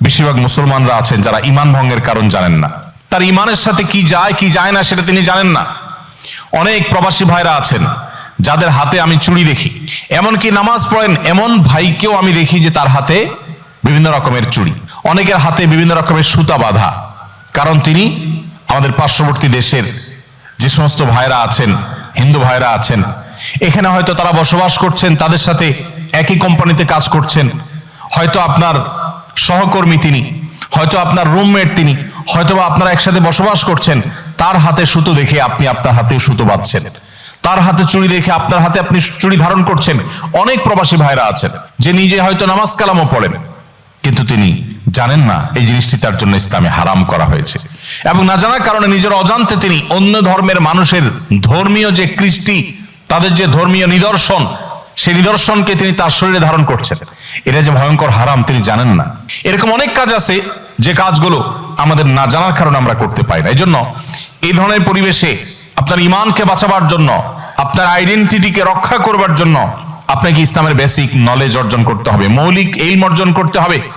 বেশিরভাগ মুসলমানরা আছেন যারা ঈমান ভঙ্গের কারণ জানেন না, তার ঈমানের সাথে কি যায় কি যায় না সেটা তিনি জানেন না। অনেক প্রবাসী ভাইরা আছেন যাদের হাতে আমি চুড়ি দেখি, এমনকি নামাজ পড়েন এমন ভাইকেও আমি দেখি যে তার হাতে বিভিন্ন রকমের চুড়ি, অনেকের হাতে বিভিন্ন রকমের সুতা বাঁধা। কারণ তিনি আমাদের পার্শ্ববর্তী দেশের যে সমস্ত ভাইরা আছেন, হিন্দু ভাইরা আছেন, এখানে হয়তো তারা বসবাস করছেন, তাদের সাথে একই কোম্পানিতে কাজ করছেন, হয়তো আপনার সহকর্মী তিনি, হয়তো আপনার রুমমেট তিনি, হয়তো বা আপনারা একসাথে বসবাস করছেন। তার হাতে সুতো দেখে আপনি আপনার হাতে সুতো বাঁধছেন, তার হাতে চুড়ি দেখে আপনার হাতে আপনি চুড়ি ধারণ করছেন। অনেক প্রবাসী ভাইরা আছেন যে নিজে হয়তো নামাজ কালামও পড়েন, কিন্তু তিনি জানেন না এই জিনিসটি তার জন্য ইসলামে হারাম করা হয়েছে, এবং না জানার কারণে নিজের অজান্তে তিনি অন্য ধর্মের মানুষের ধর্মীয় যে কৃষ্টি, তাদের যে ধর্মীয় নিদর্শন, সেই নিদর্শনকে তিনি তার শরীরে ধারণ করছেন। এটা যে ভয়ঙ্কর হারাম তিনি জানেন না। এরকম অনেক কাজ আছে যে কাজগুলো আমাদের না জানার কারণে আমরা করতে পারি না। এই জন্য এই ধরনের পরিবেশে আপনার ঈমানকে বাঁচাবার জন্য, আপনার আইডেন্টিটিকে রক্ষা করবার জন্য আপনাকে ইসলামের বেসিক নলেজ অর্জন করতে হবে, মৌলিক ইলম অর্জন করতে হবে।